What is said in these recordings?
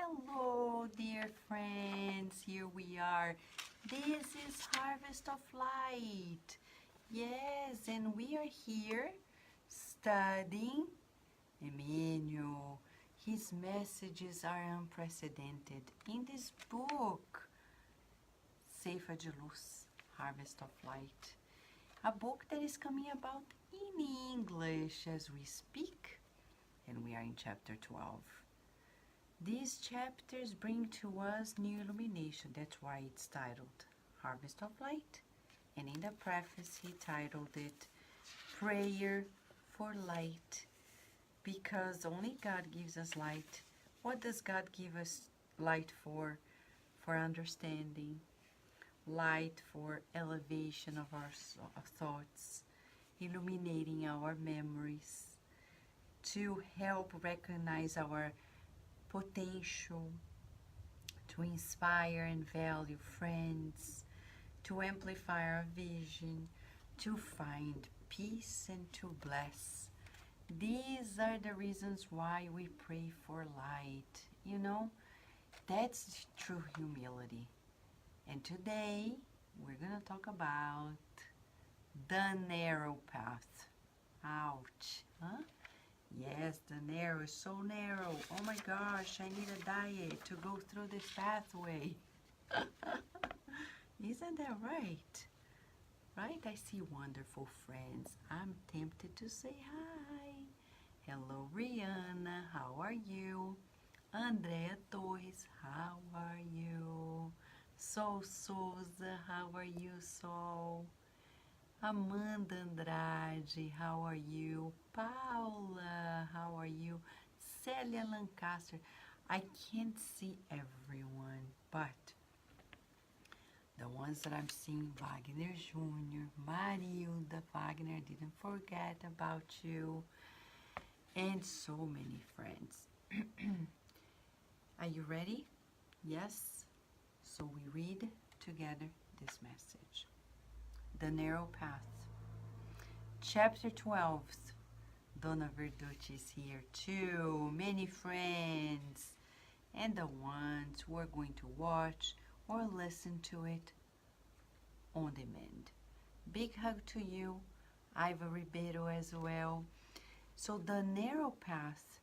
Hello, dear friends. Here we are. This is Harvest of Light. Yes, and we are here studying Emmanuel. His messages are unprecedented. In this book, Ceifa de Luz, Harvest of Light, a book that is coming about in English as we speak, and we are in chapter 12. These chapters bring to us new illumination. That's why it's titled Harvest of Light. And in the preface, he titled it Prayer for Light. Because only God gives us light. What does God give us light for? For understanding. Light for elevation of our thoughts. Illuminating our memories. To help recognize our potential, to inspire and value friends, to amplify our vision, to find peace and to bless. These are the reasons why we pray for light. You know, that's true humility. And today we're going to talk about the narrow path. Ouch, huh? Yes, the narrow is so narrow. Oh my gosh, I need a diet to go through this pathway. Isn't that right? Right? I see wonderful friends. I'm tempted to say hi. Hello, Rihanna. How are you? Andrea Torres. How are you? Sol Souza. How are you, Sol? Amanda Andrade, how are you? Paula, how are you? Celia Lancaster. I can't see everyone, but the ones that I'm seeing, Wagner Jr., Marilda Wagner, didn't forget about you, and so many friends. Are you ready? Yes? So we read together this message. The Narrow Path. Chapter 12. Dona Verducci is here too. Many friends. And the ones who are going to watch or listen to it on demand. Big hug to you. Iva Ribeiro as well. So the narrow path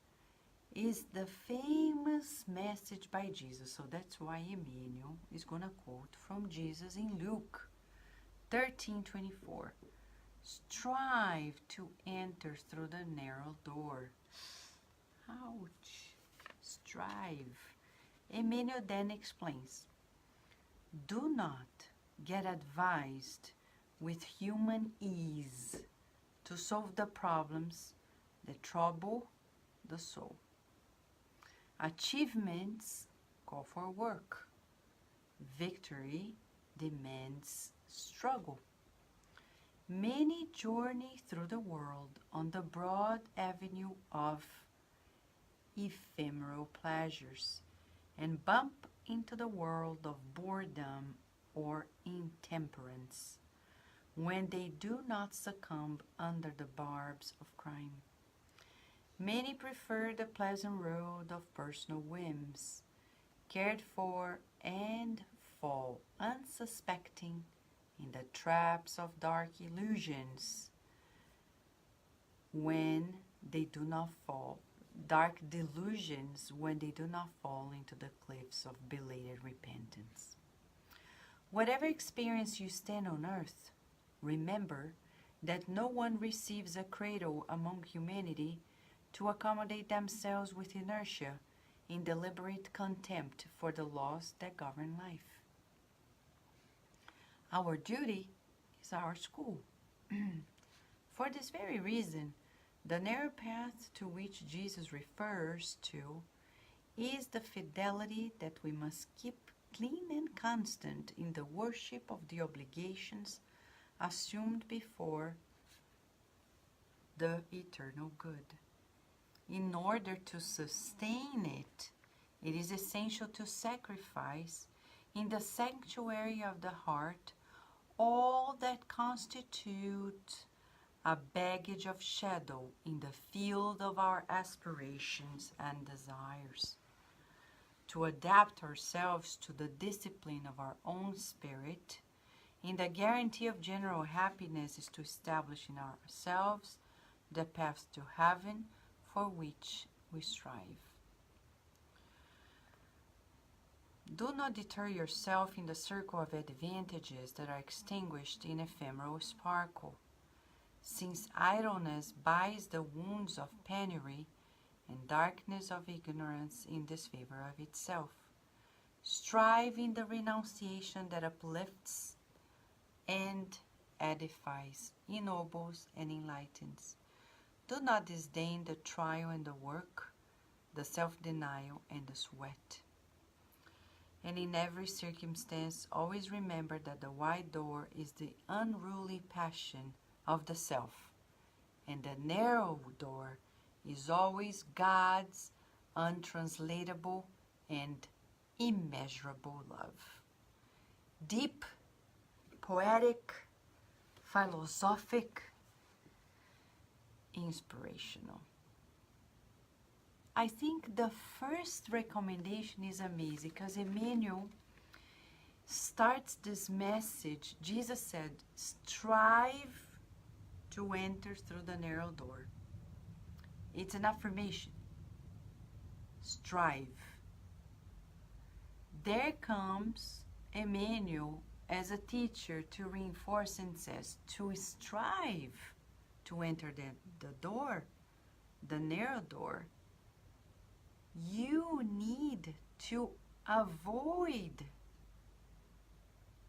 is the famous message by Jesus. So that's why Emmanuel is going to quote from Jesus in Luke 13:24. Strive to enter through the narrow door. Ouch. Strive. Emmanuel then explains, do not get advised with human ease to solve the problems that trouble the soul. Achievements call for work. Victory demands struggle. Many journey through the world on the broad avenue of ephemeral pleasures and bump into the world of boredom or intemperance when they do not succumb under the barbs of crime. Many prefer the pleasant road of personal whims, cared for, and fall unsuspecting in the traps of dark illusions when they do not fall, dark delusions when they do not fall into the cliffs of belated repentance. Whatever experience you stand on earth, remember that no one receives a cradle among humanity to accommodate themselves with inertia in deliberate contempt for the laws that govern life. Our duty is our school. For this very reason, the narrow path to which Jesus refers to is the fidelity that we must keep clean and constant in the worship of the obligations assumed before the eternal good. In order to sustain it, it is essential to sacrifice in the sanctuary of the heart all that constitutes a baggage of shadow in the field of our aspirations and desires. to adapt ourselves to the discipline of our own spirit, and the guarantee of general happiness is to establish in ourselves the path to heaven for which we strive. Do not deter yourself in the circle of advantages that are extinguished in ephemeral sparkle, since idleness buys the wounds of penury and darkness of ignorance in disfavor of itself. Strive in the renunciation that uplifts and edifies, ennobles and enlightens. Do not disdain the trial and the work, the self-denial and the sweat. And in every circumstance, always remember that the wide door is the unruly passion of the self, and the narrow door is always God's untranslatable and immeasurable love. Deep, poetic, philosophic, inspirational. I think the first recommendation is amazing because Emmanuel starts this message. Jesus said, strive to enter through the narrow door. It's an affirmation. Strive. There comes Emmanuel as a teacher to reinforce and says, to strive to enter the door, the narrow door. You need to avoid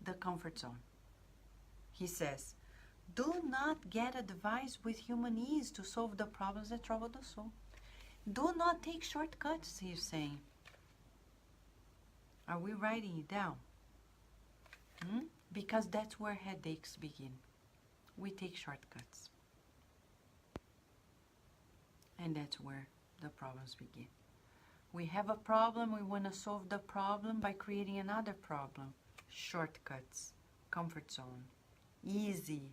the comfort zone. He says, do not get advice with human ease to solve the problems that trouble the soul. Do not take shortcuts, he's saying. Are we writing it down? Because that's where headaches begin. We take shortcuts. And that's where the problems begin. We have a problem, we want to solve the problem by creating another problem. Shortcuts, comfort zone, easy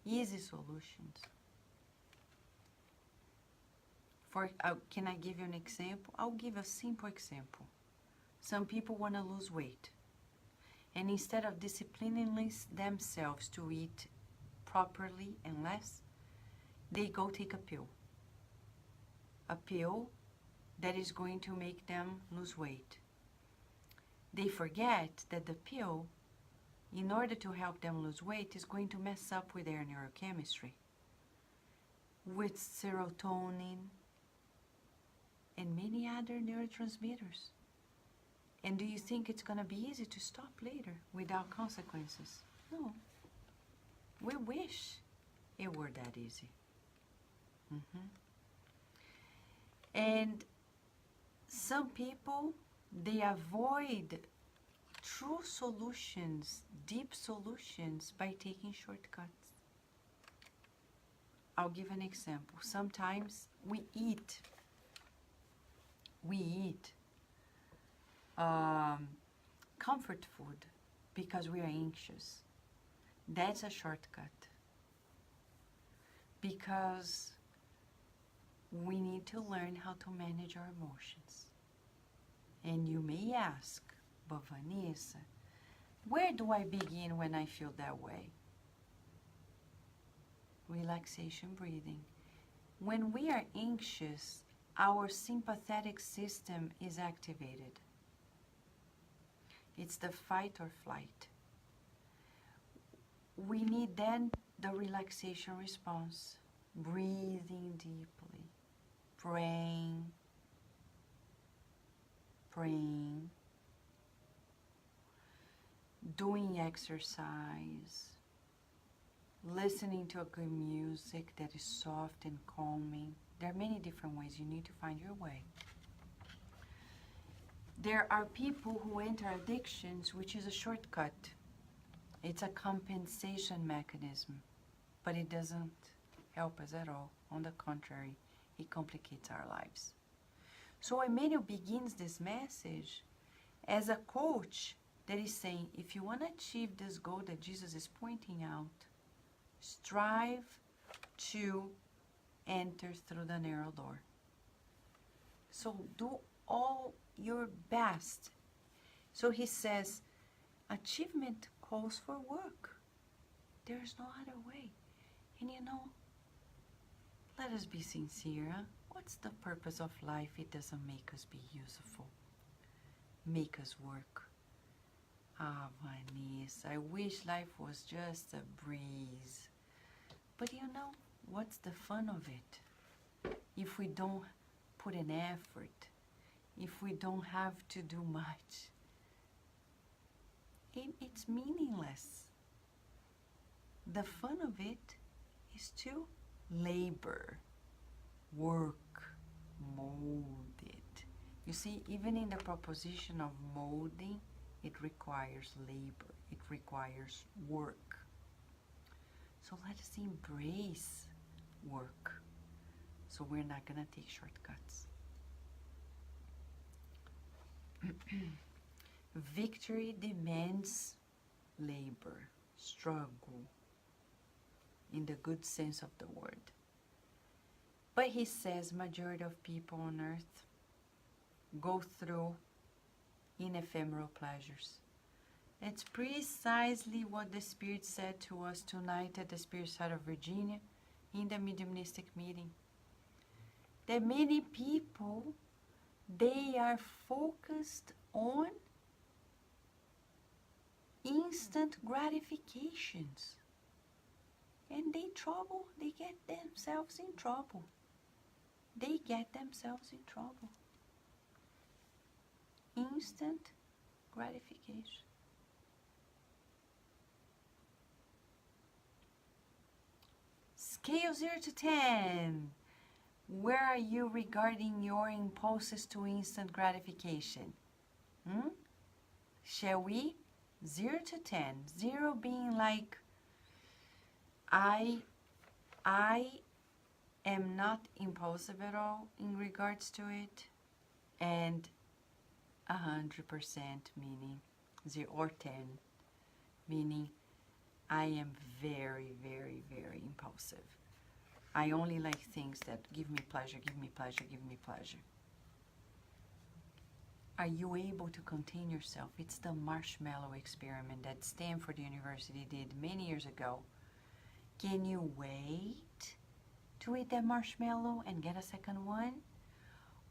solutions. Can I give you an example? I'll give a simple example. Some people want to lose weight. And instead of disciplining themselves to eat properly and less, they go take a pill. A pill that is going to make them lose weight. They forget that the pill, in order to help them lose weight, is going to mess up with their neurochemistry, with serotonin and many other neurotransmitters. And do you think it's going to be easy to stop later without consequences? No. We wish it were that easy. And some people, they avoid true solutions, deep solutions, by taking shortcuts. I'll give an example. Sometimes we eat comfort food because we are anxious. That's a shortcut. Because we need to learn how to manage our emotions. And you may ask, but Vanessa, where do I begin when I feel that way? Relaxation breathing. When we are anxious, our sympathetic system is activated. It's the fight or flight. We need then the relaxation response. Breathing deeply. Praying. Doing exercise. Listening to a good music that is soft and calming. There are many different ways. You need to find your way. There are people who enter addictions, which is a shortcut. It's a compensation mechanism, but it doesn't help us at all. On the contrary, it complicates our lives. So Emmanuel begins this message as a coach that is saying, if you want to achieve this goal that Jesus is pointing out, strive to enter through the narrow door. So do all your best. So he says, achievement calls for work. There's no other way. And you know, let us be sincere. Huh? What's the purpose of life? It doesn't make us be useful. Make us work. Ah, Vanessa, I wish life was just a breeze. But you know, what's the fun of it? If we don't put an effort, if we don't have to do much, it's meaningless. The fun of it is to labor, work, mold it. You see, even in the proposition of molding, it requires labor, it requires work. So let us embrace work. So we're not going to take shortcuts. Victory demands labor, struggle, in the good sense of the word. But he says majority of people on earth go through in ephemeral pleasures. It's precisely what the Spirit said to us tonight at the Spirit side of Virginia in the mediumistic meeting. That many people, they are focused on instant gratifications. And they get themselves in trouble. They get themselves in trouble. Instant gratification. Scale 0 to 10. Where are you regarding your impulses to instant gratification? Shall we? 0 to 10. 0 being like, I am not impulsive at all in regards to it, and 100% meaning 0 or 10 meaning I am very, very, very impulsive. I only like things that give me pleasure, give me pleasure, give me pleasure. Are you able to contain yourself? It's the marshmallow experiment that Stanford University did many years ago. Can you wait to eat that marshmallow and get a second one?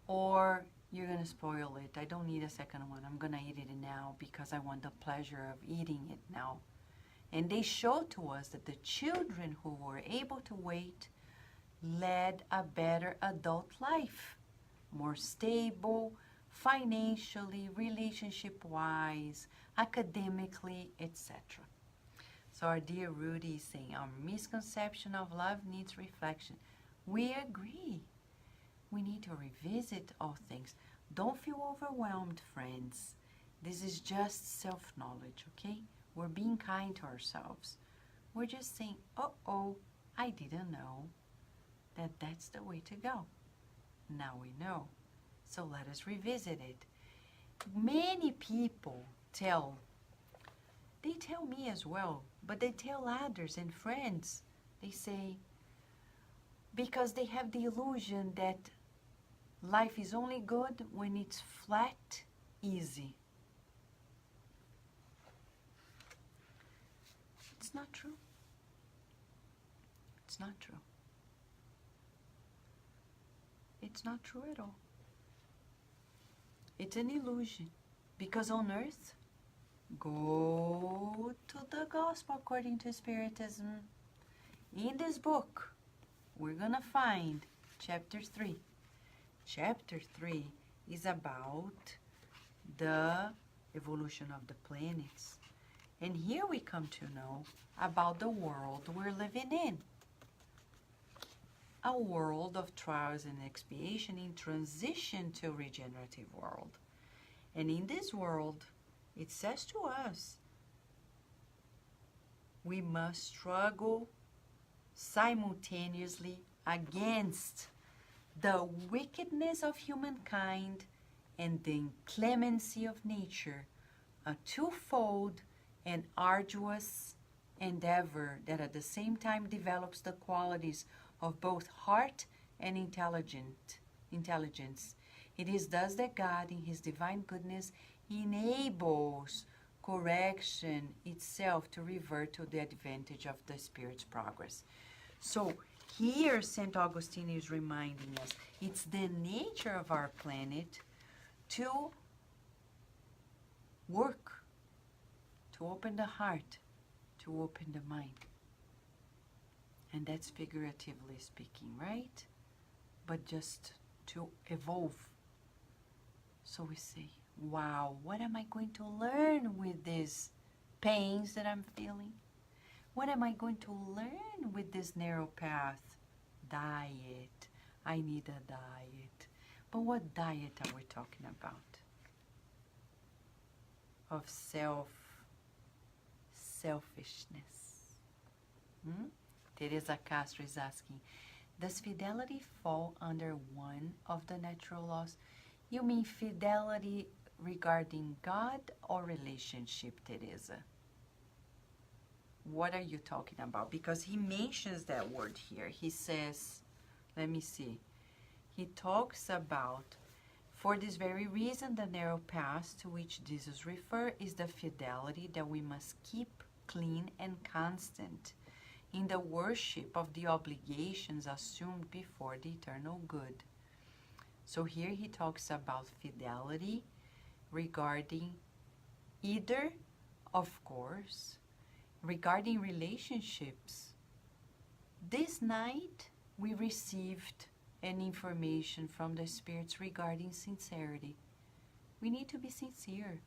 Or you're going to spoil it. I don't need a second one. I'm going to eat it now because I want the pleasure of eating it now. And they showed to us that the children who were able to wait led a better adult life. More stable, financially, relationship-wise, academically, etc. So our dear Rudy is saying, our misconception of love needs reflection. We agree. We need to revisit all things. Don't feel overwhelmed, friends. This is just self-knowledge, okay? We're being kind to ourselves. We're just saying, uh-oh, I didn't know that that's the way to go. Now we know. So let us revisit it. Many people tell me as well, but they tell others and friends. They say, because they have the illusion that life is only good when it's flat, easy. It's not true. It's not true. It's not true at all. It's an illusion. Because on earth, go to the Gospel according to Spiritism. In this book, we're going to find chapter 3. Chapter 3 is about the evolution of the planets. And here we come to know about the world we're living in. A world of trials and expiation in transition to a regenerative world. And in this world, it says to us, we must struggle simultaneously against the wickedness of humankind and the inclemency of nature, a twofold and arduous endeavor that at the same time develops the qualities of both heart and intelligence, It is thus that God, in His divine goodness, enables correction itself to revert to the advantage of the Spirit's progress. So here St. Augustine is reminding us it's the nature of our planet to work, to open the heart, to open the mind. And that's figuratively speaking, right? But just to evolve. So we say, wow, what am I going to learn with these pains that I'm feeling? What am I going to learn with this narrow path? Diet. I need a diet. But what diet are we talking about? Of selfishness. Teresa Castro is asking, does fidelity fall under one of the natural laws? You mean fidelity regarding God or relationship, Teresa? What are you talking about? Because he mentions that word here. He says, let me see. He talks about, for this very reason, the narrow path to which Jesus refers is the fidelity that we must keep clean and constant in the worship of the obligations assumed before the eternal good. So here he talks about fidelity regarding either, of course, regarding relationships. This night we received an information from the spirits regarding sincerity. We need to be sincere.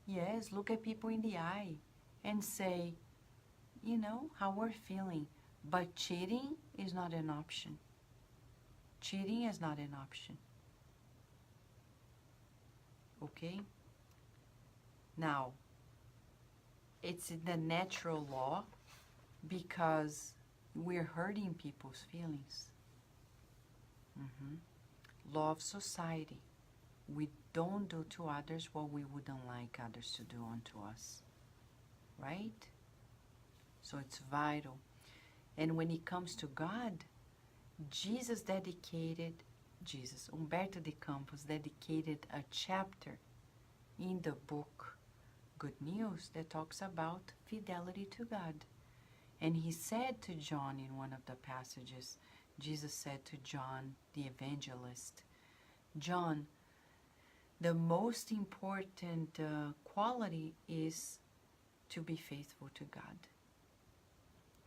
Yes, look at people in the eye and say, you know, how we're feeling. But cheating is not an option. Cheating is not an option. Okay? Now, it's in the natural law because we're hurting people's feelings. Law of society. We don't do to others what we wouldn't like others to do unto us. Right? So it's vital. And when it comes to God, Humberto de Campos dedicated a chapter in the book Good News that talks about fidelity to God. And he said to John in one of the passages, Jesus said to John the evangelist, John, the most important quality is to be faithful to God.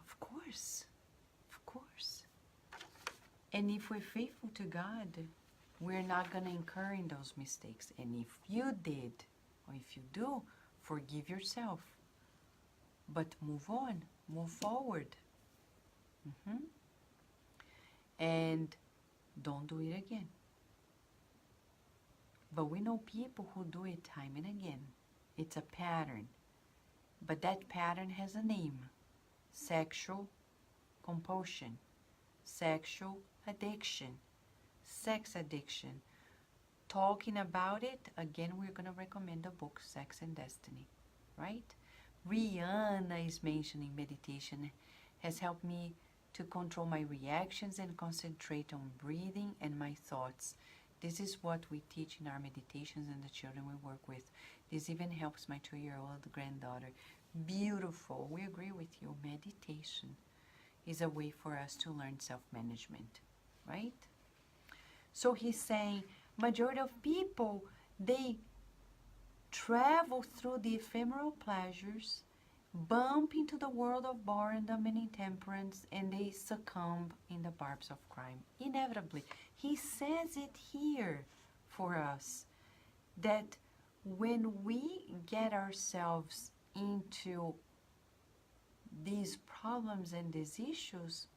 Of course. And if we're faithful to God, we're not going to incur in those mistakes. And if you did, or if you do, forgive yourself. But move on, move forward. And don't do it again. But we know people who do it time and again. It's a pattern. But that pattern has a name. Sexual compulsion, sexual addiction, sex addiction. Talking about it, again, we're going to recommend the book Sex and Destiny, right? Rihanna is mentioning meditation has helped me to control my reactions and concentrate on breathing and my thoughts. This is what we teach in our meditations and the children we work with. This even helps my 2-year-old granddaughter. Beautiful. We agree with you. Meditation is a way for us to learn self-management, right? So he's saying, majority of people, they travel through the ephemeral pleasures, bump into the world of boredom and intemperance, and they succumb in the barbs of crime. Inevitably. He says it here for us, that when we get ourselves into these problems and these issues,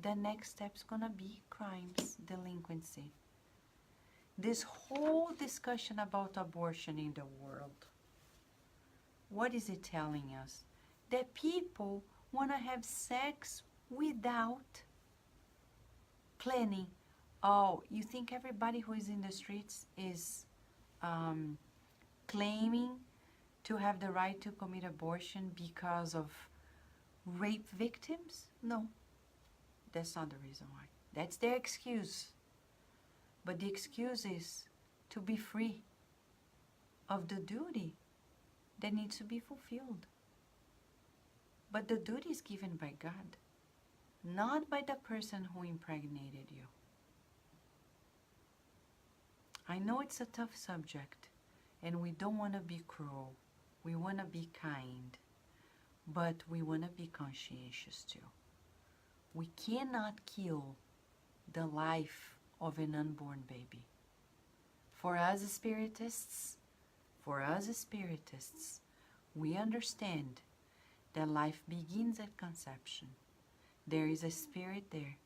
the next step's gonna be crimes, delinquency. This whole discussion about abortion in the world, what is it telling us? That people want to have sex without planning. Oh, you think everybody who is in the streets is claiming to have the right to commit abortion because of rape victims? No, that's not the reason why. That's their excuse. But the excuse is to be free of the duty that needs to be fulfilled. But the duty is given by God, not by the person who impregnated you. I know it's a tough subject, and we don't want to be cruel. We want to be kind, but we want to be conscientious too. We cannot kill the life of an unborn baby. For us spiritists, we understand that life begins at conception. There is a spirit there,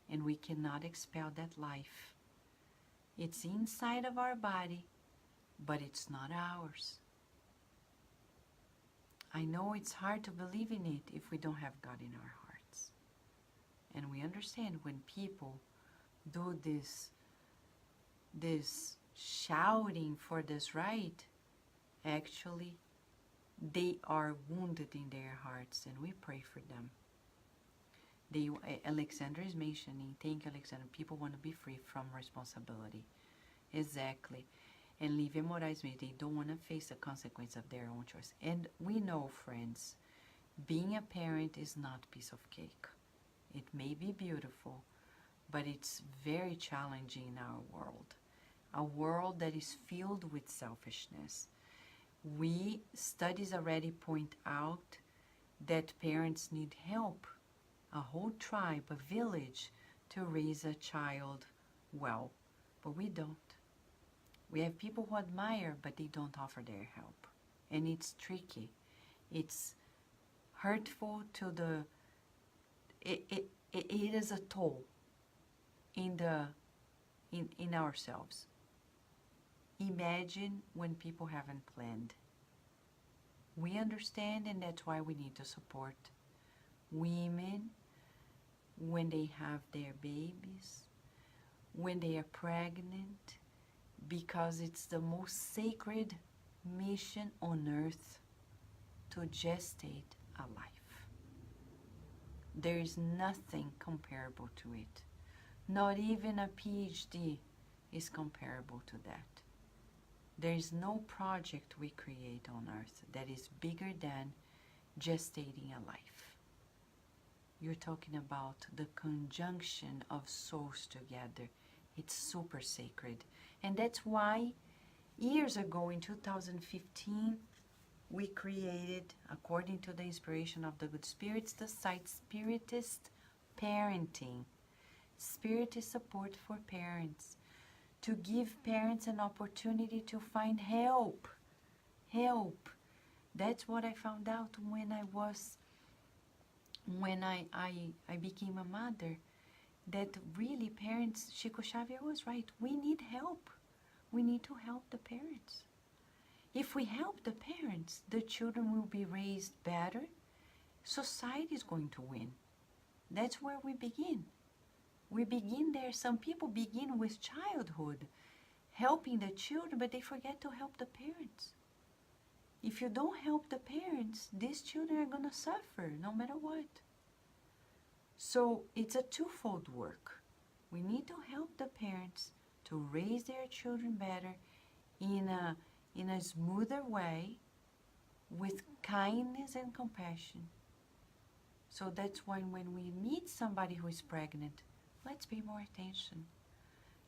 and we cannot expel that life. It's inside of our body, but it's not ours. I know it's hard to believe in it if we don't have God in our hearts. And we understand when people do this shouting for this right, actually they are wounded in their hearts, and we pray for them. Alexander is mentioning, thank you, Alexander, people want to be free from responsibility. Exactly. And Lívia Moraes, they don't want to face the consequence of their own choice. And we know, friends, being a parent is not a piece of cake. It may be beautiful, but it's very challenging in our world. A world that is filled with selfishness. Studies already point out that parents need help, a whole tribe, a village, to raise a child well. But we don't. We have people who admire, but they don't offer their help. And it's tricky. It's hurtful to the... It is a toll in ourselves. Imagine when people haven't planned. We understand, and that's why we need to support women when they have their babies, when they are pregnant, because it's the most sacred mission on earth to gestate a life. There is nothing comparable to it. Not even a PhD is comparable to that. There is no project we create on earth that is bigger than gestating a life. You're talking about the conjunction of souls together. It's super sacred. And that's why years ago in 2015, we created, according to the inspiration of the good spirits, the site Spiritist Parenting. Spiritist support for parents. To give parents an opportunity to find help. Help. That's what I found out when I became a mother. That really parents, Chico Xavier was right. We need help. We need to help the parents. If we help the parents, the children will be raised better. Society is going to win. That's where we begin. We begin there. Some people begin with childhood, helping the children, but they forget to help the parents. If you don't help the parents, these children are going to suffer no matter what. So it's a twofold work. We need to help the parents to raise their children better in a smoother way, with kindness and compassion. So that's why when we meet somebody who is pregnant, let's pay more attention.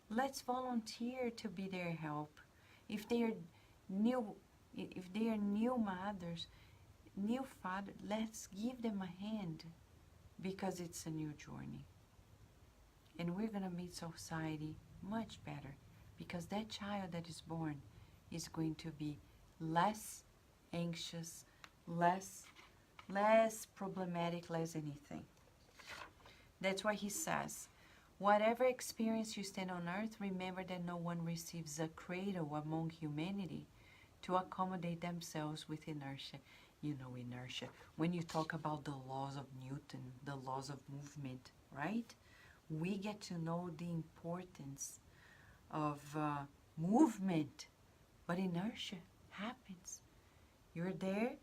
Let's volunteer to be their help. If they are new mothers, new fathers, let's give them a hand, because it's a new journey. And we're going to make society much better, because that child that is born is going to be less anxious, less problematic, less anything. That's why he says, whatever experience you stand on earth, remember that no one receives a cradle among humanity to accommodate themselves with inertia. You know, inertia. When you talk about the laws of Newton, the laws of movement, right? We get to know the importance of movement, but inertia happens. You're there,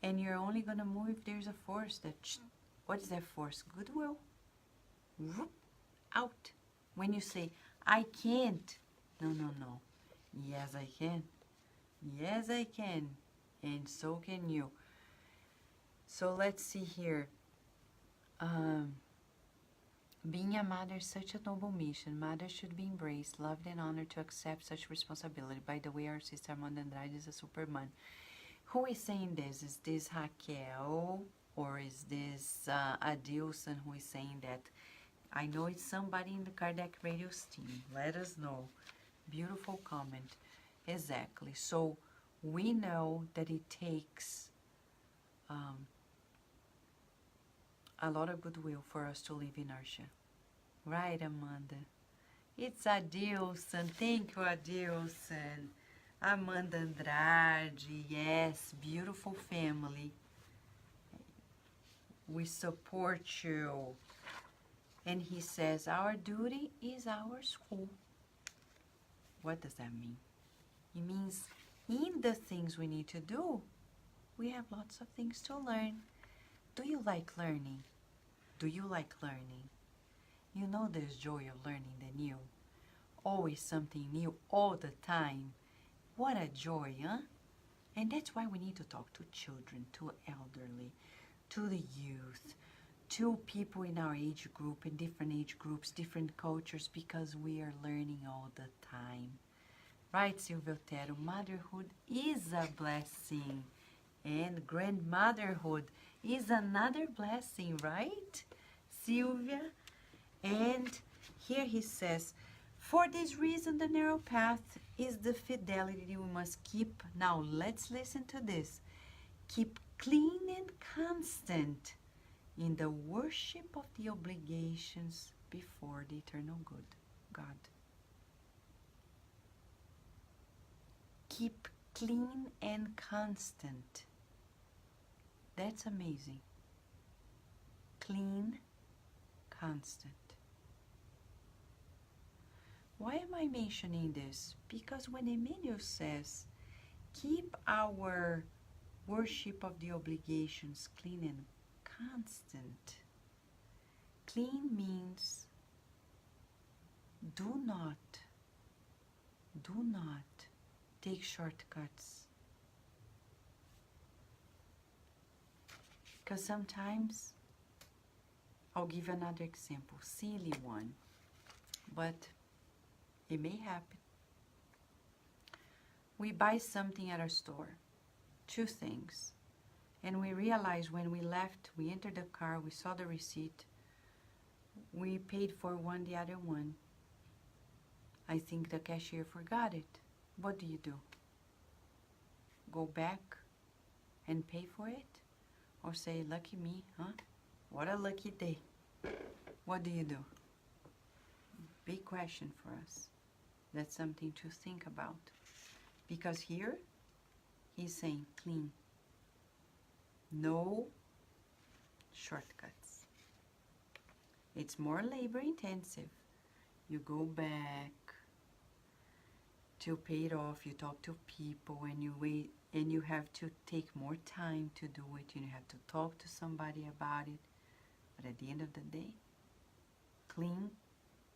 and you're only going to move if there's a force that... What is that force? Goodwill. Whoop, out. When you say, I can't. No, no, no. Yes, I can. Yes, I can. And so can you. So let's see here. Being a mother is such a noble mission. Mothers should be embraced, loved, and honored to accept such responsibility. By the way, our sister Amanda Andrade is a superman. Who is saying this? Is this Raquel or is this Adilson who is saying that? I know it's somebody in the Kardec Radio's team. Let us know. Beautiful comment. Exactly. So we know that it takes a lot of goodwill for us to live inertia. Right, Amanda? It's Adilson. Thank you, Adilson. Amanda Andrade. Yes, beautiful family. We support you. And he says, our duty is our school. What does that mean? It means in the things we need to do, we have lots of things to learn. Do you like learning? Do you like learning? You know there's joy of learning the new. Always something new all the time. What a joy, huh? And that's why we need to talk to children, to elderly, to the youth, to people in our age group, in different age groups, different cultures, because we are learning all the time. Right, Silvio Otero? Motherhood is a blessing. And grandmotherhood is another blessing, right, Sylvia? And here he says, for this reason, the narrow path is the fidelity we must keep. Now, let's listen to this. Keep clean and constant in the worship of the obligations before the eternal good, God. Keep clean and constant. That's amazing. Clean, constant. Why am I mentioning this? Because when Emmanuel says, keep our worship of the obligations clean and constant, clean means do not take shortcuts. Because sometimes, I'll give another example, silly one, but it may happen. We buy something at our store, 2 things, and we realize when we left, we entered the car, we saw the receipt, we paid for one, the other one. I think the cashier forgot it. What do you do? Go back and pay for it? Or say, lucky me, huh? What a lucky day. What do you do? Big question for us. That's something to think about. Because here, he's saying clean. No shortcuts. It's more labor intensive. You go back to pay it off, you talk to people, and you wait, and you have to take more time to do it, and you have to talk to somebody about it. But at the end of the day, clean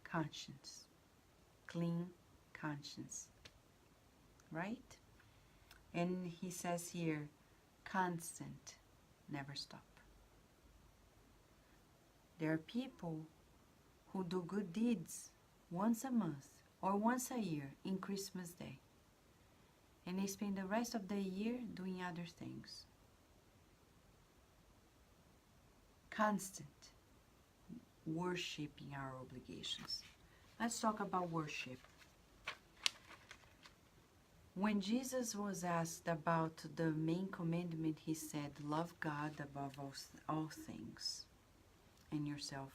conscience. Clean conscience. Right? And he says here, constant, never stop. There are people who do good deeds once a month or once a year in Christmas Day. And they spend the rest of the year doing other things. Constant, worshiping our obligations. Let's talk about worship. When Jesus was asked about the main commandment, he said, love God above all things, and yourself,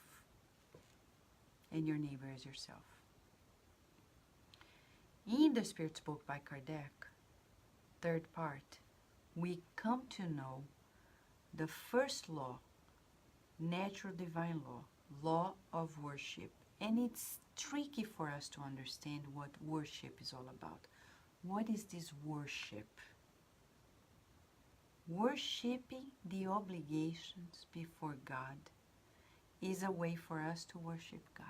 and your neighbor as yourself. In the Spirit's book by Kardec, 3rd part, we come to know the first law, natural divine law of worship. And it's tricky for us to understand what worship is all about. What is this worship? Worshipping the obligations before God is a way for us to worship God.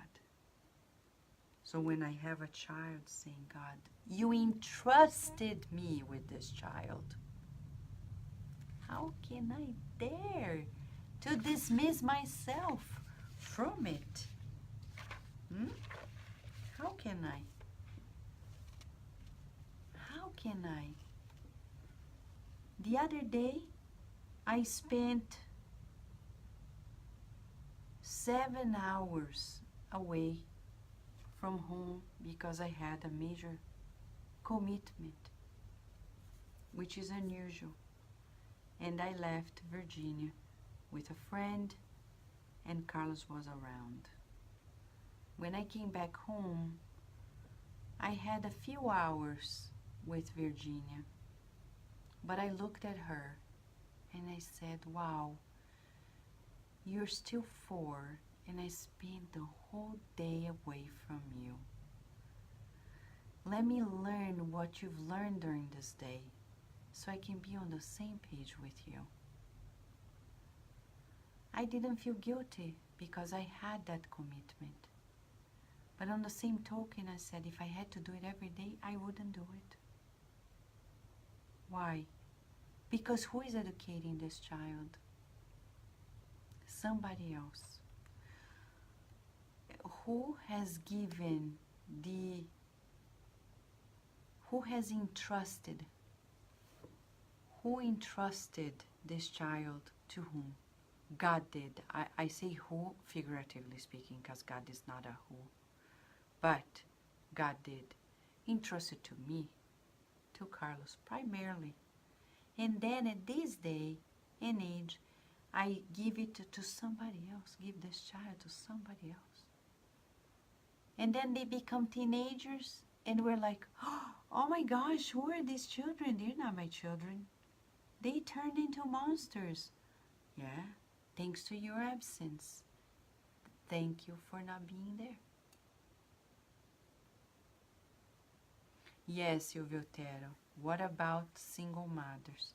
So when I have a child saying, God, you entrusted me with this child, how can I dare to dismiss myself from it? How can I? How can I? The other day, I spent 7 hours away from home because I had a major commitment, which is unusual. And I left Virginia with a friend, and Carlos was around. When I came back home, I had a few hours with Virginia, but I looked at her and I said, wow, you're still 4, and I spent the whole day away from you. Let me learn what you've learned during this day so I can be on the same page with you. I didn't feel guilty because I had that commitment. But on the same token, I said if I had to do it every day, I wouldn't do it. Why? Because who is educating this child? Somebody else. Who has entrusted? Who entrusted this child to whom? God did. I say who, figuratively speaking, because God is not a who. But God did. Entrusted to me, to Carlos primarily. And then at this day and age, I give it to somebody else, give this child to somebody else. And then they become teenagers, and we're like, oh my gosh, who are these children? They're not my children. They turned into monsters. Yeah, thanks to your absence. Thank you for not being there. Yes, Silvio Tero. What about single mothers?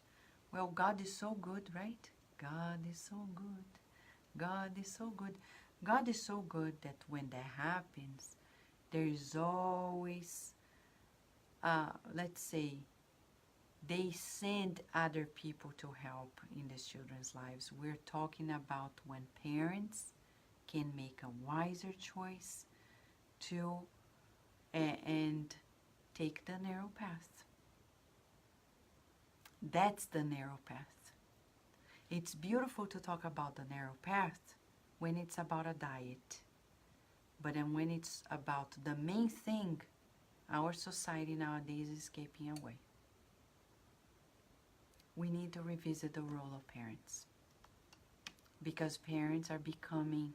Well, God is so good, right? God is so good. God is so good. God is so good that when that happens, there is always, let's say, they send other people to help in these children's lives. We're talking about when parents can make a wiser choice to and take the narrow path. That's the narrow path. It's beautiful to talk about the narrow path when it's about a diet. But then when it's about the main thing, our society nowadays is escaping away. We need to revisit the role of parents, because parents are becoming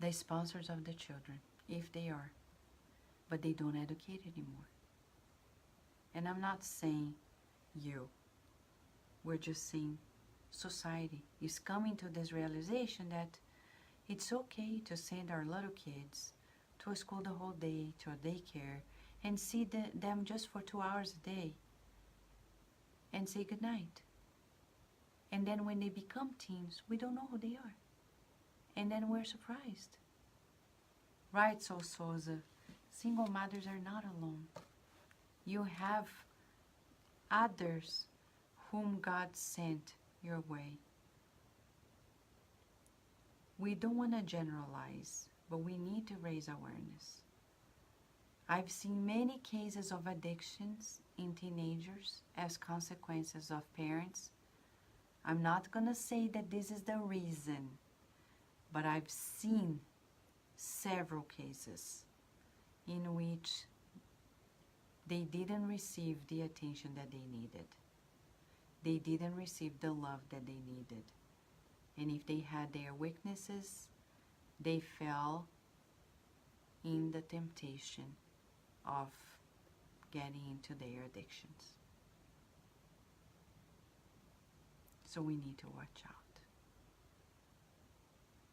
the sponsors of the children, if they are, but they don't educate anymore. And I'm not saying you, we're just saying society is coming to this realization that it's okay to send our little kids to a school the whole day, to a daycare, and see them just for 2 hours a day and say goodnight. And then when they become teens, we don't know who they are. And then we're surprised. Right, so Souza, single mothers are not alone. You have others whom God sent your way. We don't want to generalize, but we need to raise awareness. I've seen many cases of addictions in teenagers as consequences of parents. I'm not going to say that this is the reason, but I've seen several cases in which they didn't receive the attention that they needed. They didn't receive the love that they needed. And if they had their weaknesses, they fell in the temptation of getting into their addictions. So we need to watch out.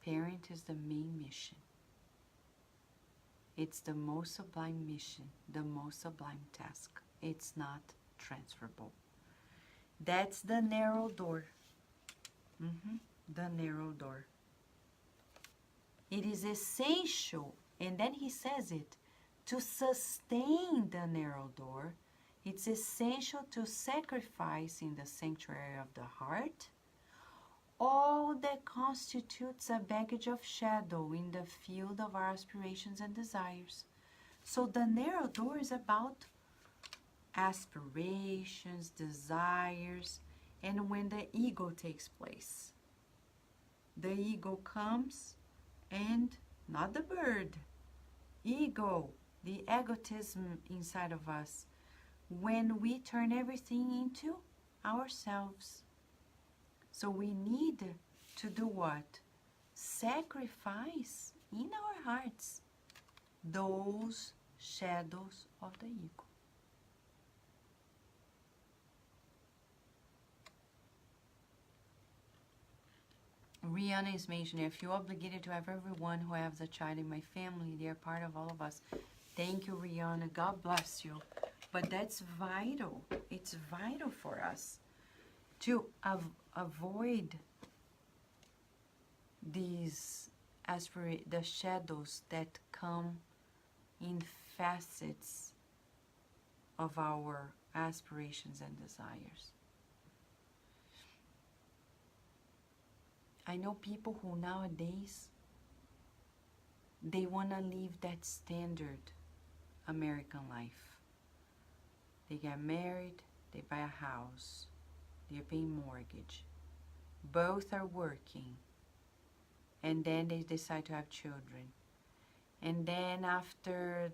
Parent is the main mission. It's the most sublime mission, the most sublime task. It's not transferable. That's the narrow door. The narrow door. It is essential And then he says it, to sustain the narrow door, it's essential to sacrifice in the sanctuary of the heart all that constitutes a baggage of shadow in the field of our aspirations and desires. So the narrow door is about aspirations, desires, and when the ego takes place. The ego comes and not the bird. Ego, the egotism inside of us, when we turn everything into ourselves. So we need to do what? Sacrifice in our hearts those shadows of the ego. Rihanna is mentioning, I feel obligated to have everyone who has a child in my family. They are part of all of us. Thank you, Rihanna. God bless you. But that's vital. It's vital for us to avoid these the shadows that come in facets of our aspirations and desires. I know people who nowadays, they want to live that standard American life. They get married, they buy a house, they're paying mortgage. Both are working. And then they decide to have children. And then after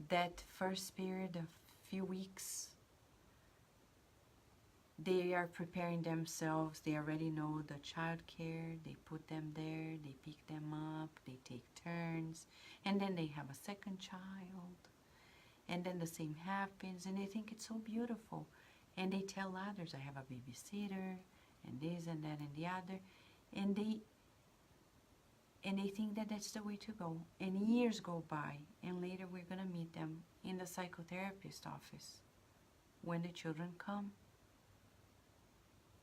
that first period of few weeks, they are preparing themselves. They already know the child care. They put them there. They pick them up. They take turns. And then they have a second child. And then the same happens. And they think it's so beautiful. And they tell others, I have a babysitter, and this and that and the other. And they think that that's the way to go. And years go by. And later we're going to meet them in the psychotherapist office when the children come.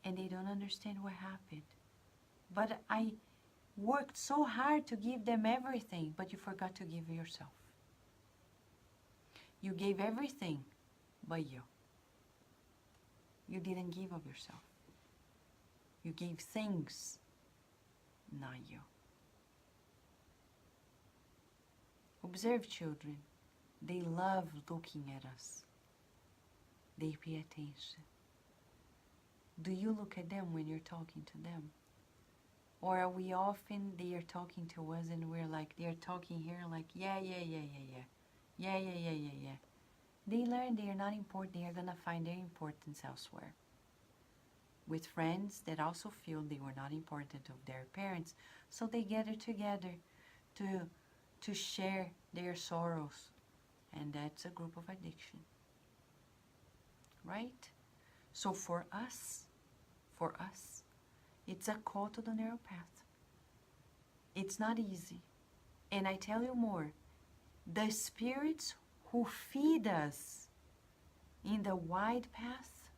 And they don't understand what happened. But I worked so hard to give them everything, but you forgot to give yourself. You gave everything but you. You didn't give of yourself. You gave things, not you. Observe children. They love looking at us. They pay attention. Do you look at them when you're talking to them? Or are we often, they are talking to us and we're like, they're talking here like, yeah. They learn they are not important. They are going to find their importance elsewhere. With friends that also feel they were not important of their parents, so they gather together to share their sorrows. And that's a group of addiction. Right? So for us, it's a call to the narrow path. It's not easy. And I tell you more, the spirits who feed us in the wide path,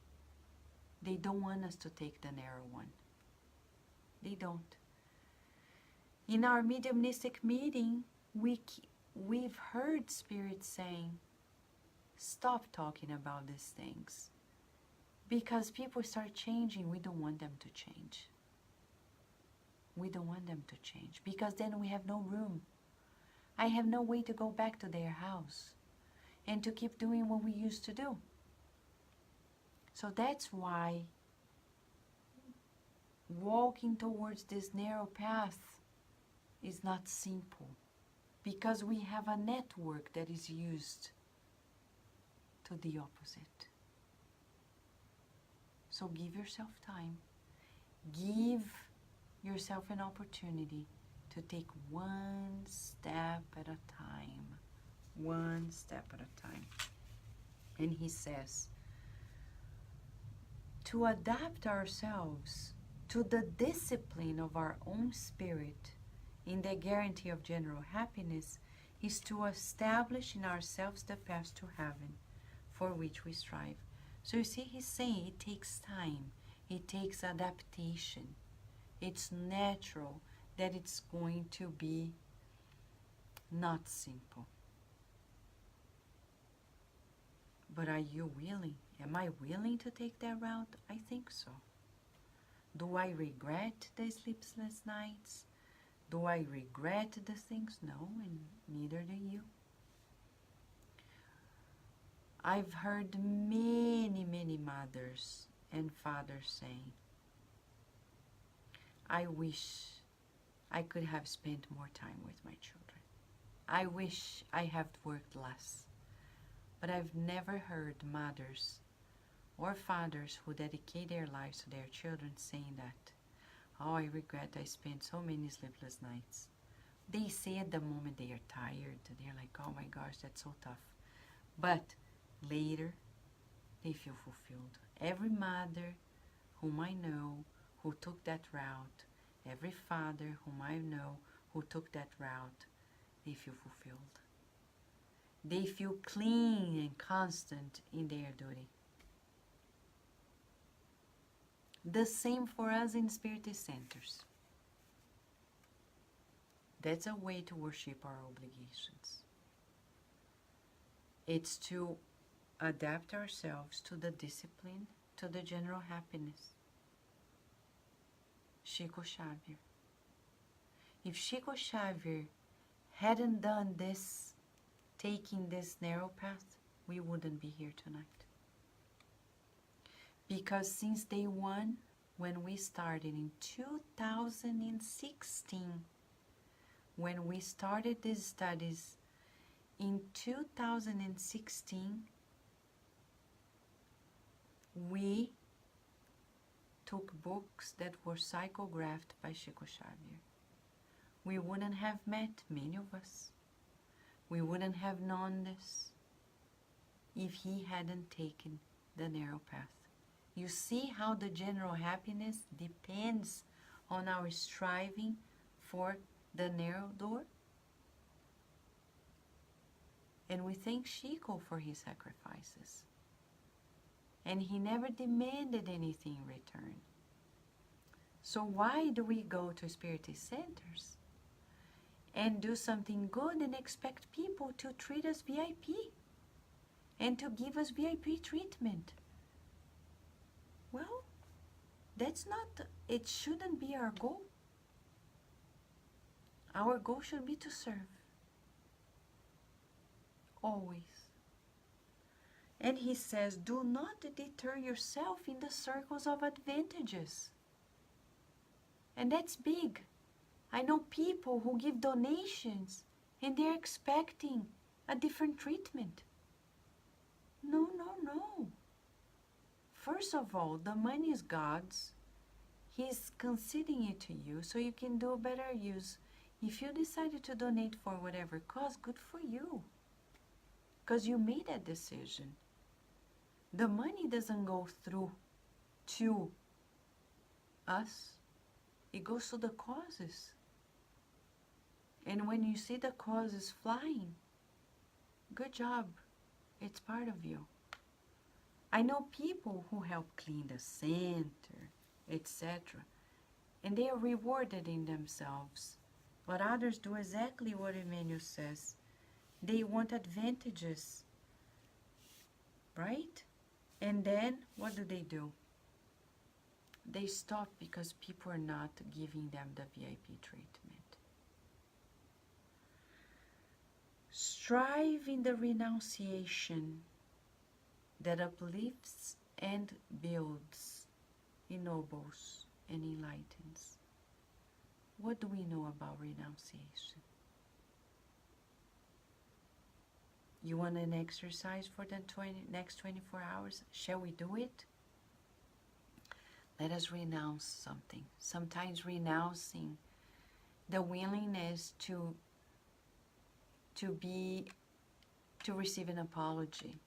they don't want us to take the narrow one. They don't. In our mediumistic meeting, we've heard spirits saying, stop talking about these things. Because people start changing, we don't want them to change. We don't want them to change because then we have no room. I have no way to go back to their house and to keep doing what we used to do. So that's why walking towards this narrow path is not simple, because we have a network that is used to the opposite. So give yourself time. Give yourself an opportunity to take one step at a time. One step at a time. And he says, to adapt ourselves to the discipline of our own spirit in the guarantee of general happiness is to establish in ourselves the path to heaven for which we strive. So you see, he's saying it takes time. It takes adaptation. It's natural that it's going to be not simple. But are you willing? Am I willing to take that route? I think so. Do I regret the sleepless nights? Do I regret the things? No, and neither do you. I've heard many, many mothers and fathers saying, I wish I could have spent more time with my children. I wish I had worked less. But I've never heard mothers or fathers who dedicate their lives to their children saying that, oh, I regret I spent so many sleepless nights. They say at the moment they are tired. They're like, oh my gosh, that's so tough. But later, they feel fulfilled. Every mother whom I know who took that route, every father whom I know who took that route, they feel fulfilled. They feel clean and constant in their duty. The same for us in spirit centers. That's a way to worship our obligations. It's to adapt ourselves to the discipline, to the general happiness. Chico Xavier. If Chico Xavier hadn't done this, taking this narrow path, we wouldn't be here tonight. Because since day one, when we started in 2016, when we started these studies in 2016, we took books that were psychographed by Chico Xavier. We wouldn't have met, many of us. We wouldn't have known this if he hadn't taken the narrow path. You see how the general happiness depends on our striving for the narrow door? And we thank Chico for his sacrifices. And he never demanded anything in return. So why do we go to spiritist centers and do something good and expect people to treat us VIP and to give us VIP treatment? Well, that's not, it shouldn't be our goal. Our goal should be to serve. Always. And he says, do not deter yourself in the circles of advantages. And that's big. I know people who give donations and they're expecting a different treatment. No, no, no. First of all, the money is God's. He's conceding it to you so you can do a better use. If you decided to donate for whatever cause, good for you. Because you made that decision. The money doesn't go through to us. It goes to the causes. And when you see the causes flying, good job. It's part of you. I know people who help clean the center, etc. And they are rewarded in themselves. But others do exactly what Emmanuel says. They want advantages, right? And then what do? They stop because people are not giving them the VIP treatment. Strive in the renunciation that uplifts and builds, ennobles, and enlightens. What do we know about renunciation? You want an exercise for the next 24 hours? Shall we do it? Let us renounce something. Sometimes renouncing the willingness to receive an apology,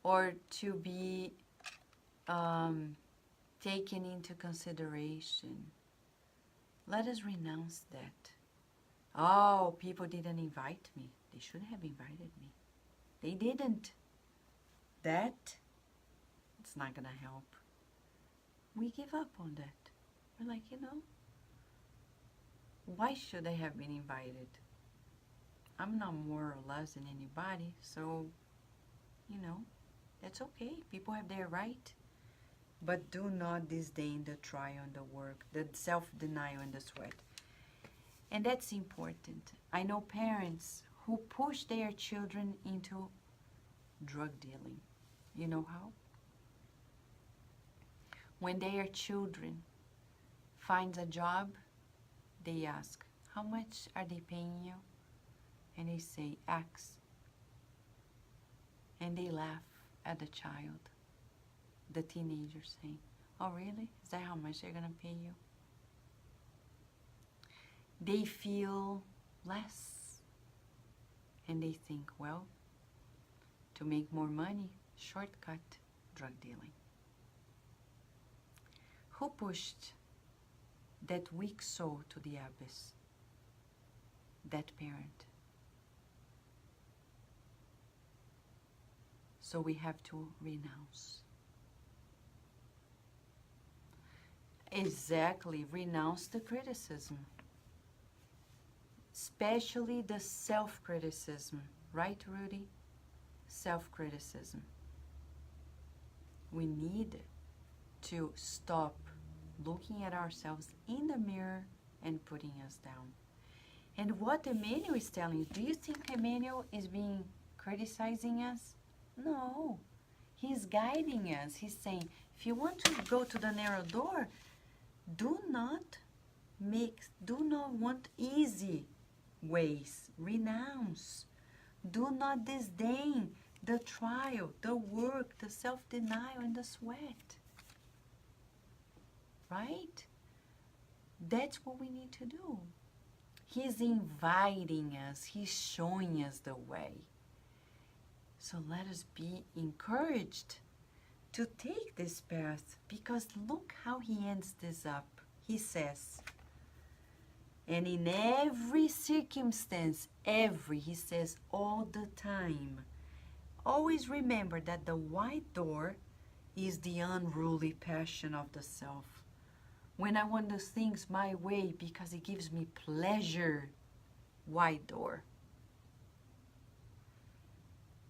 or to be taken into consideration. Let us renounce that. Oh, people didn't invite me. They should have invited me. They didn't. That, it's not going to help. We give up on that. We're like, why should I have been invited? I'm not more or less than anybody, so, you know, that's okay. People have their right. But do not disdain the trial and the work, the self-denial and the sweat. And that's important. I know parents who push their children into drug dealing. You know how? When their children finds a job, they ask, how much are they paying you? And they say, X. And they laugh at the child, the teenager saying, oh really? Is that how much they're gonna pay you? They feel less. And they think, well, to make more money, shortcut, drug dealing. Who pushed that weak soul to the abyss? That parent. So we have to renounce. Exactly, renounce the criticism. Especially the self-criticism. Right, Rudy? Self-criticism. We need to stop looking at ourselves in the mirror and putting us down. And what Emmanuel is telling you, do you think Emmanuel is being criticizing us? No. He's guiding us. He's saying, if you want to go to the narrow door, do not want easy ways. Renounce. Do not disdain the trial, the work, the self-denial, and the sweat. Right? That's what we need to do. He's inviting us. He's showing us the way. So let us be encouraged to take this path, because look how he ends this up. He says, and in every circumstance, he says all the time, always remember that the white door is the unruly passion of the self. When I want those things my way because it gives me pleasure, wide door.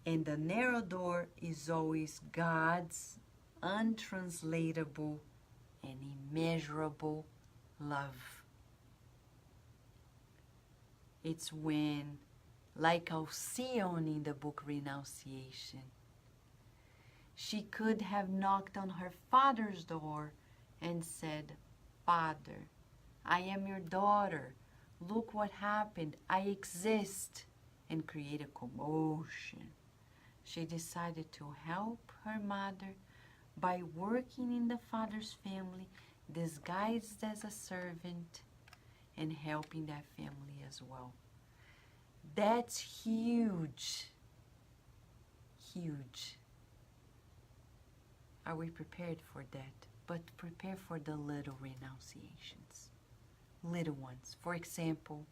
And the narrow door is always God's untranslatable and immeasurable love. It's when, like Alcyone in the book Renunciation, she could have knocked on her father's door and said, Father, I am your daughter. Look what happened. I exist. And create a commotion. She decided to help her mother by working in the father's family, disguised as a servant, and helping that family as well. That's huge. Huge. Are we prepared for that? But prepare for the little renunciations. Little ones. For example,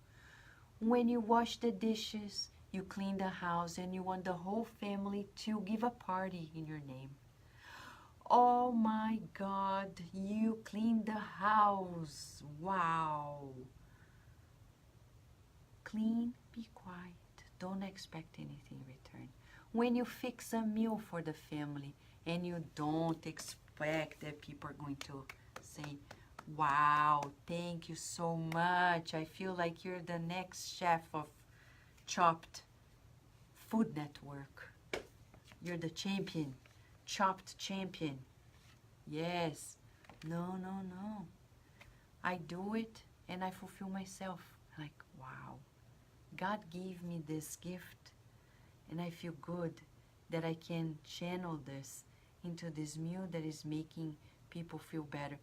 when you wash the dishes, you clean the house, and you want the whole family to give a party in your name. Oh my God, you cleaned the house. Wow. Clean, be quiet. Don't expect anything in return. When you fix a meal for the family and you don't expect that people are going to say, wow, thank you so much. I feel like you're the next chef of Chopped Food Network. You're the champion. Chopped champion. Yes. No, no, no. I do it and I fulfill myself. Like, wow. God gave me this gift and I feel good that I can channel this into this meal that is making people feel better.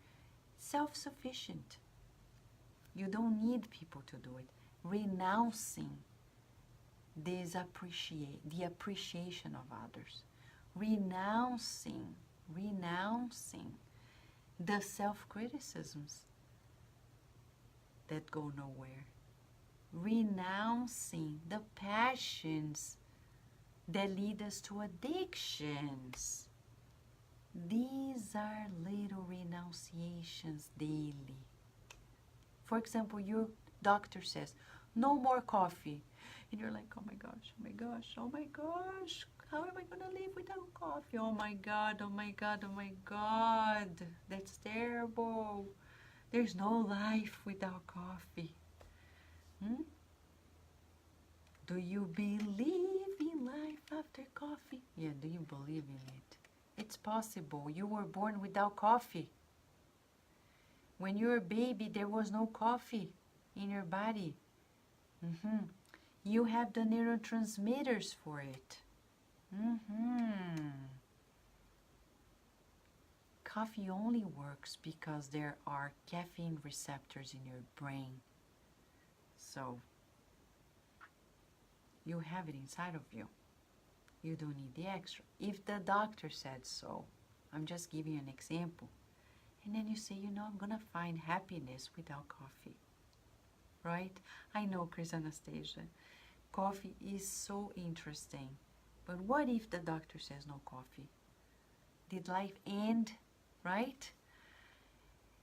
Self-sufficient. You don't need people to do it. Renouncing the appreciation of others. Renouncing the self-criticisms that go nowhere. Renouncing the passions that lead us to addictions. These are little renunciations daily. For example, your doctor says, no more coffee. And you're like, oh my gosh, oh my gosh, oh my gosh, how am I going to live without coffee? Oh my God, oh my God, oh my God, that's terrible. There's no life without coffee. Hmm? Do you believe in life after coffee? Yeah, do you believe in it? It's possible. You were born without coffee. When you were a baby, there was no coffee in your body. You have the neurotransmitters for it. Coffee only works because there are caffeine receptors in your brain. So, you have it inside of you. You don't need the extra. If the doctor said so, I'm just giving you an example. And then you say, you know, I'm going to find happiness without coffee. Right? I know, Chris Anastasia. Coffee is so interesting. But what if the doctor says no coffee? Did life end? Right?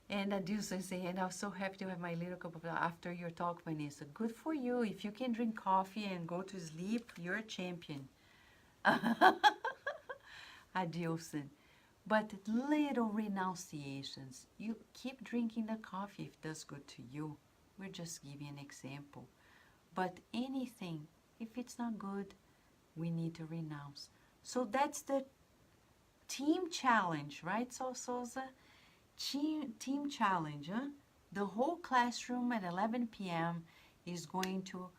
And Adilson saying, and I was so happy to have my little cup of after your talk, Vanessa. Good for you. If you can drink coffee and go to sleep, you're a champion. Adilson. But little renunciations. You keep drinking the coffee if it does good to you. We're just giving an example. But anything, if it's not good, we need to renounce. So that's the team challenge, right, Sousa? Team challenge, huh? The whole classroom at 11 p.m. is going to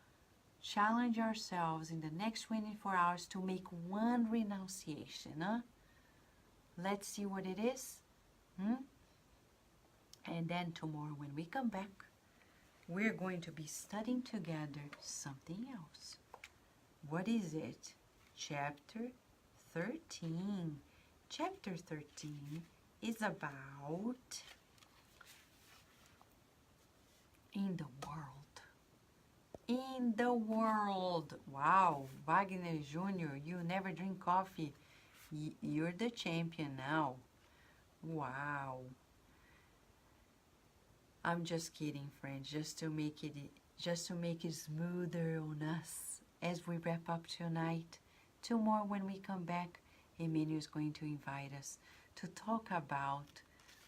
challenge ourselves in the next 24 hours to make one renunciation, huh? Let's see what it is. And then tomorrow when we come back, we're going to be studying together something else. What is it? Chapter 13. Chapter 13 is about in the world. In the world. Wow, Wagner Jr., you never drink coffee. You're the champion now. Wow. I'm just kidding, friends, just to make it smoother on us as we wrap up tonight. Tomorrow when we come back, Emmanuel is going to invite us to talk about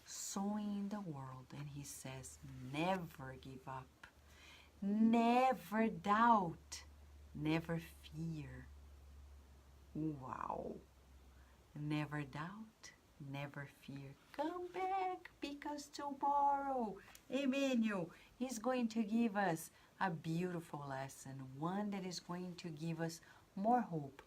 sowing in the world. And he says, never give up, never doubt, never fear. Wow. Never doubt, never fear. Come back because tomorrow Emmanuel is going to give us a beautiful lesson, one that is going to give us more hope.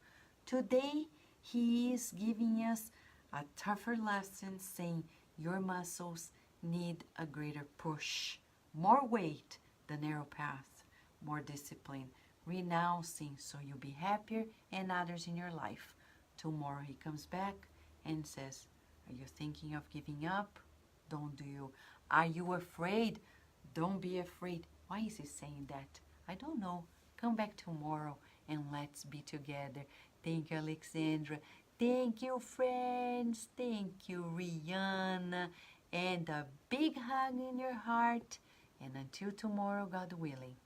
Today, he is giving us a tougher lesson, saying your muscles need a greater push, more weight, the narrow path, more discipline, renouncing so you'll be happier and others in your life. Tomorrow he comes back and says, are you thinking of giving up? Don't do you. Are you afraid? Don't be afraid. Why is he saying that? I don't know. Come back tomorrow and let's be together. Thank you, Alexandra. Thank you, friends. Thank you, Rihanna. And a big hug in your heart. And until tomorrow, God willing.